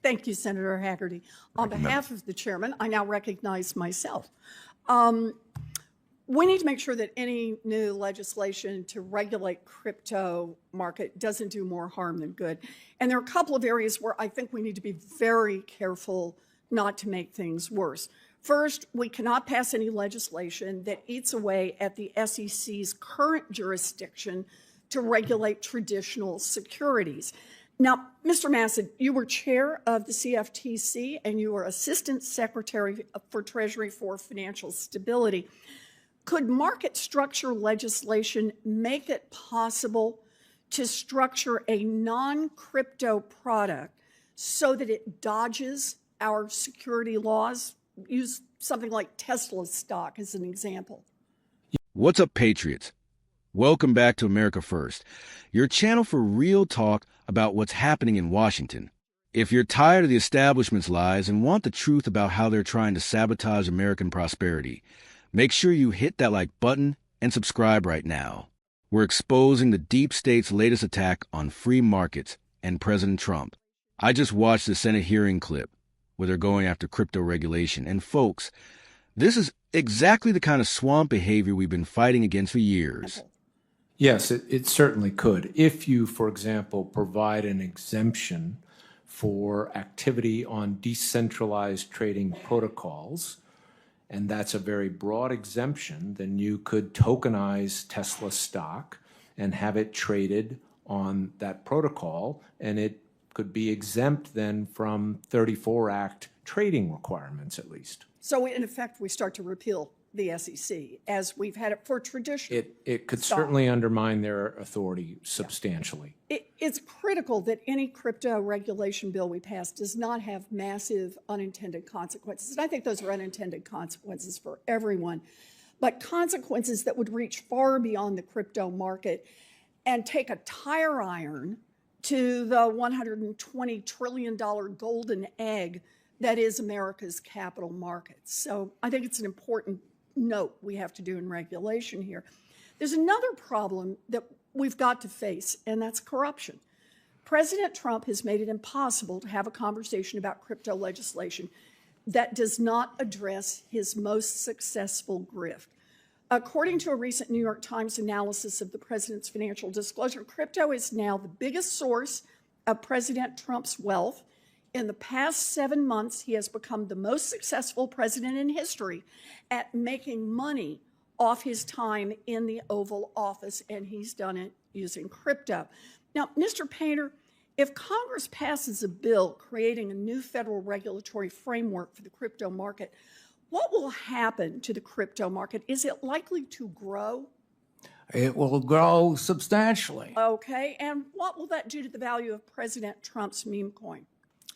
Thank you, Senator Haggerty. On behalf of the chairman, I now recognize myself. We need to make sure that any new legislation to regulate crypto market doesn't do more harm than good. And there are a couple of areas where I think we need to be very careful not to make things worse. First, we cannot pass any legislation that eats away at the SEC's current jurisdiction to regulate traditional securities. Now, Mr. Massad, you were chair of the CFTC and you were Assistant Secretary for Treasury for Financial Stability. Could market structure legislation make it possible to structure a non-crypto product so that it dodges our security laws? Use something like Tesla stock as an example. What's up, Patriots? Welcome back to America First, your channel for real talk about what's happening in Washington. If you're tired of the establishment's lies and want the truth about how they're trying to sabotage American prosperity, make sure you hit that like button and subscribe right now. We're exposing the deep state's latest attack on free markets and President Trump. I just watched the Senate hearing clip where they're going after crypto regulation. And folks, this is exactly the kind of swamp behavior we've been fighting against for years. Yes, it certainly could. If you, for example, provide an exemption for activity on decentralized trading protocols, and that's a very broad exemption, then you could tokenize Tesla stock and have it traded on that protocol, and it could be exempt then from 34 Act trading requirements at least. So in effect, we start to repeal the SEC as we've had it for traditional. It could certainly undermine their authority substantially. It's critical that any crypto regulation bill we pass does not have massive unintended consequences. And I think those are unintended consequences for everyone, but consequences that would reach far beyond the crypto market and take a tire iron to the $120 trillion golden egg that is America's capital markets. So I think it's an important note we have to do in regulation here. There's another problem that we've got to face, and that's corruption. President Trump has made it impossible to have a conversation about crypto legislation that does not address his most successful grift. According to a recent New York Times analysis of the president's financial disclosure, crypto is now the biggest source of President Trump's wealth. In the past 7 months, he has become the most successful president in history at making money off his time in the Oval Office, and he's done it using crypto. Now, Mr. Painter, if Congress passes a bill creating a new federal regulatory framework for the crypto market, what will happen to the crypto market? Is it likely to grow? It will grow substantially. Okay, and what will that do to the value of President Trump's meme coin?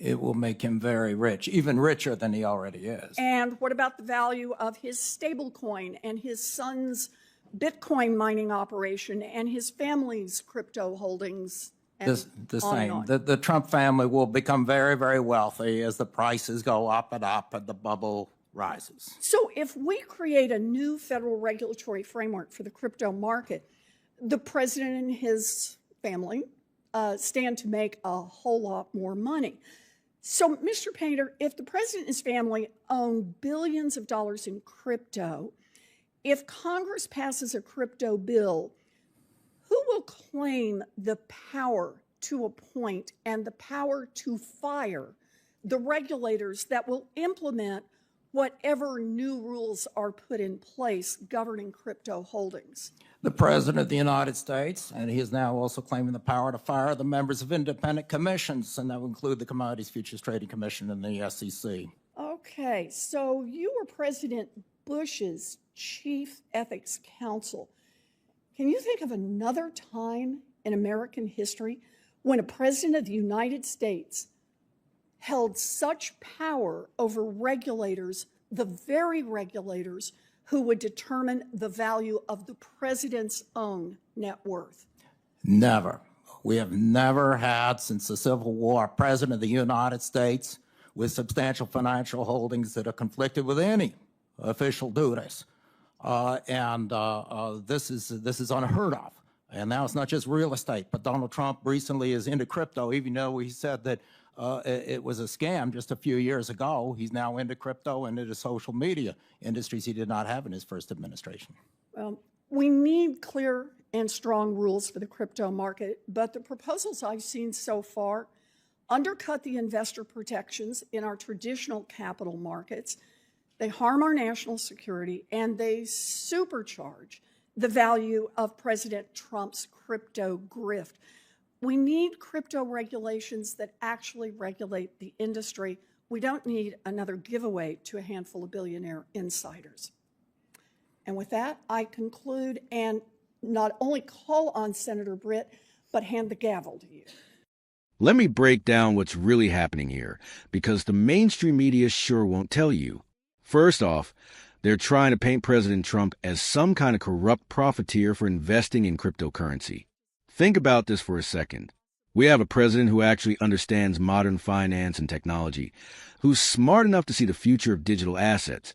It will make him very rich, even richer than he already is. And what about the value of his stable coin and his son's Bitcoin mining operation and his family's crypto holdings? The same. The Trump family will become very, very wealthy as the prices go up and the bubble rises. So if we create a new federal regulatory framework for the crypto market, the president and his family stand to make a whole lot more money. So, Mr. Painter, if the president and his family own billions of dollars in crypto, if Congress passes a crypto bill, who will claim the power to appoint and the power to fire the regulators that will implement whatever new rules are put in place governing crypto holdings? The President of the United States, and he is now also claiming the power to fire the members of independent commissions, and that will include the Commodities Futures Trading Commission and the SEC. Okay, so you were President Bush's chief ethics counsel. Can you think of another time in American history when a president of the United States held such power over regulators, the very regulators who would determine the value of the president's own net worth? Never. We have never had, since the Civil War, a president of the United States with substantial financial holdings that are conflicted with any official duties. This is unheard of. And now it's not just real estate, but Donald Trump recently is into crypto, even though he said that it was a scam just a few years ago. He's now into crypto and into social media, industries he did not have in his first administration. Well, we need clear and strong rules for the crypto market, but the proposals I've seen so far undercut the investor protections in our traditional capital markets. They harm our national security, and they supercharge the value of President Trump's crypto grift. We need crypto regulations that actually regulate the industry. We don't need another giveaway to a handful of billionaire insiders. And with that, I conclude and not only call on Senator Britt, but hand the gavel to you. Let me break down what's really happening here, because the mainstream media sure won't tell you. First off, they're trying to paint President Trump as some kind of corrupt profiteer for investing in cryptocurrency. Think about this for a second. We have a president who actually understands modern finance and technology, who's smart enough to see the future of digital assets.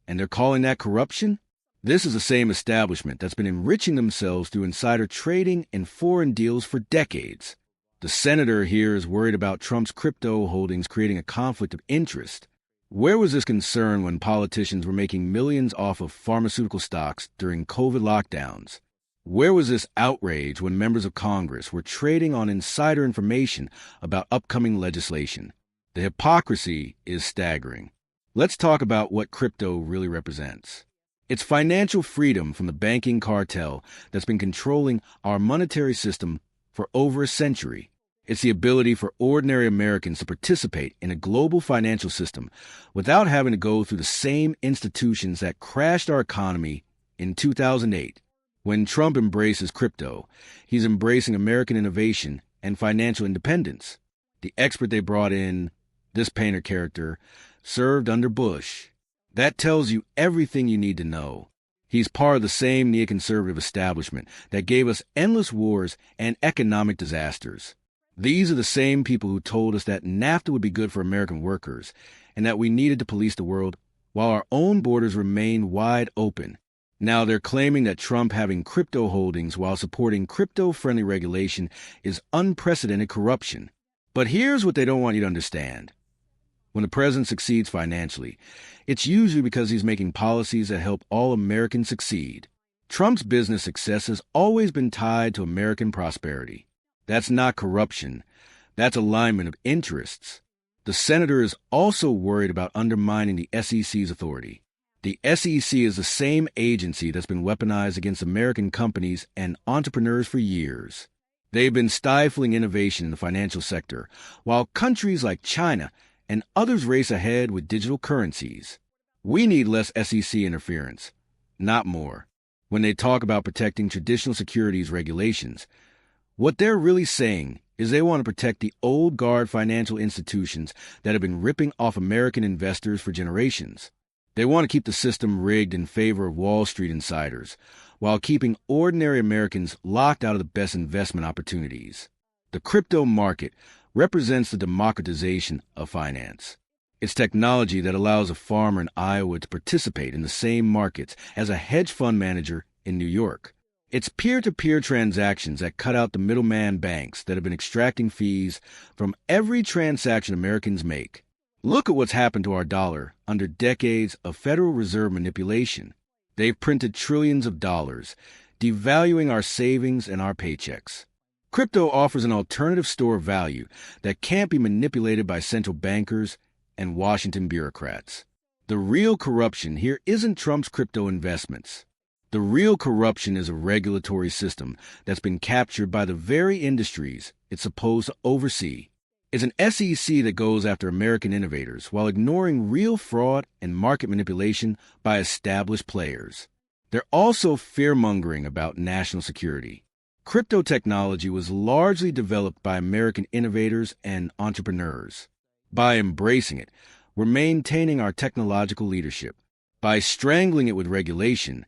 And they're calling that corruption? This is the same establishment that's been enriching themselves through insider trading and foreign deals for decades. The senator here is worried about Trump's crypto holdings creating a conflict of interest. Where was this concern when politicians were making millions off of pharmaceutical stocks during COVID lockdowns? Where was this outrage when members of Congress were trading on insider information about upcoming legislation? The hypocrisy is staggering. Let's talk about what crypto really represents. It's financial freedom from the banking cartel that's been controlling our monetary system for over a century. It's the ability for ordinary Americans to participate in a global financial system without having to go through the same institutions that crashed our economy in 2008. When Trump embraces crypto, he's embracing American innovation and financial independence. The expert they brought in, this painter character, served under Bush. That tells you everything you need to know. He's part of the same neoconservative establishment that gave us endless wars and economic disasters. These are the same people who told us that NAFTA would be good for American workers and that we needed to police the world while our own borders remained wide open. Now they're claiming that Trump having crypto holdings while supporting crypto-friendly regulation is unprecedented corruption. But here's what they don't want you to understand. When the president succeeds financially, it's usually because he's making policies that help all Americans succeed. Trump's business success has always been tied to American prosperity. That's not corruption. That's alignment of interests. The senator is also worried about undermining the SEC's authority. The SEC is the same agency that's been weaponized against American companies and entrepreneurs for years. They've been stifling innovation in the financial sector, while countries like China and others race ahead with digital currencies. We need less SEC interference, not more. When they talk about protecting traditional securities regulations, what they're really saying is they want to protect the old guard financial institutions that have been ripping off American investors for generations. They want to keep the system rigged in favor of Wall Street insiders, while keeping ordinary Americans locked out of the best investment opportunities. The crypto market represents the democratization of finance. It's technology that allows a farmer in Iowa to participate in the same markets as a hedge fund manager in New York. It's peer-to-peer transactions that cut out the middleman banks that have been extracting fees from every transaction Americans make. Look at what's happened to our dollar under decades of Federal Reserve manipulation. They've printed trillions of dollars, devaluing our savings and our paychecks. Crypto offers an alternative store of value that can't be manipulated by central bankers and Washington bureaucrats. The real corruption here isn't Trump's crypto investments. The real corruption is a regulatory system that's been captured by the very industries it's supposed to oversee. It's an SEC that goes after American innovators while ignoring real fraud and market manipulation by established players. They're also fear-mongering about national security. Crypto technology was largely developed by American innovators and entrepreneurs. By embracing it, we're maintaining our technological leadership. By strangling it with regulation,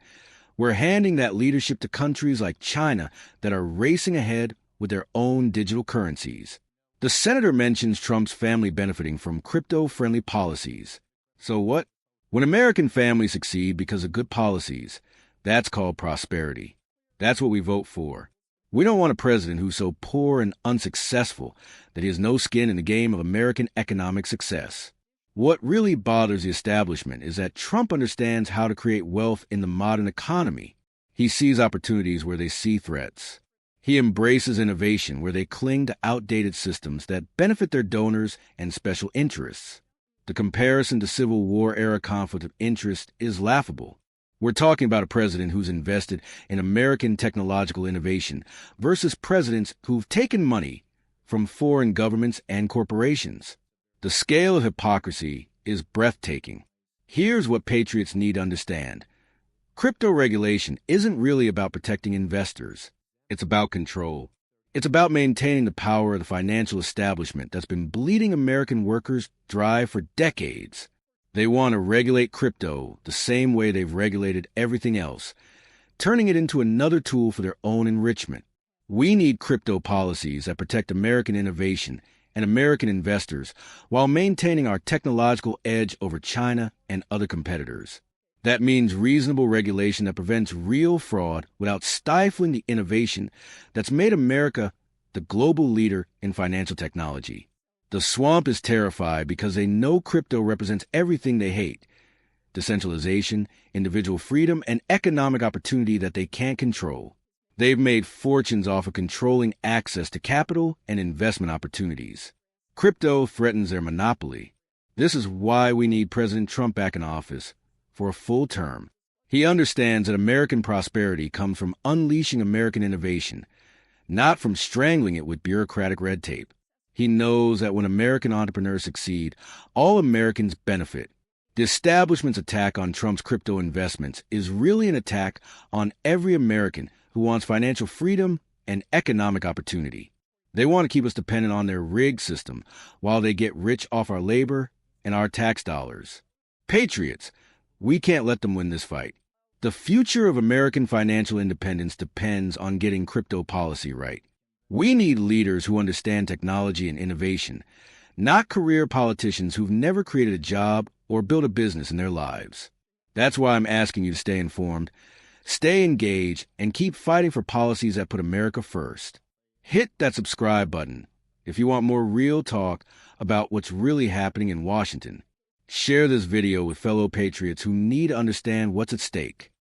we're handing that leadership to countries like China that are racing ahead with their own digital currencies. The senator mentions Trump's family benefiting from crypto-friendly policies. So what? When American families succeed because of good policies, that's called prosperity. That's what we vote for. We don't want a president who's so poor and unsuccessful that he has no skin in the game of American economic success. What really bothers the establishment is that Trump understands how to create wealth in the modern economy. He sees opportunities where they see threats. He embraces innovation where they cling to outdated systems that benefit their donors and special interests. The comparison to Civil War-era conflict of interest is laughable. We're talking about a president who's invested in American technological innovation versus presidents who've taken money from foreign governments and corporations. The scale of hypocrisy is breathtaking. Here's what patriots need to understand. Crypto regulation isn't really about protecting investors. It's about control. It's about maintaining the power of the financial establishment that's been bleeding American workers dry for decades. They want to regulate crypto the same way they've regulated everything else, turning it into another tool for their own enrichment. We need crypto policies that protect American innovation and American investors while maintaining our technological edge over China and other competitors. That means reasonable regulation that prevents real fraud without stifling the innovation that's made America the global leader in financial technology. The swamp is terrified because they know crypto represents everything they hate: decentralization, individual freedom, and economic opportunity that they can't control. They've made fortunes off of controlling access to capital and investment opportunities. Crypto threatens their monopoly. This is why we need President Trump back in office for a full term. He understands that American prosperity comes from unleashing American innovation, not from strangling it with bureaucratic red tape. He knows that when American entrepreneurs succeed, all Americans benefit. The establishment's attack on Trump's crypto investments is really an attack on every American who wants financial freedom and economic opportunity. They want to keep us dependent on their rigged system while they get rich off our labor and our tax dollars. Patriots, we can't let them win this fight. The future of American financial independence depends on getting crypto policy right. We need leaders who understand technology and innovation, not career politicians who've never created a job or built a business in their lives. That's why I'm asking you to stay informed, stay engaged, and keep fighting for policies that put America first. Hit that subscribe button if you want more real talk about what's really happening in Washington. Share this video with fellow patriots who need to understand what's at stake.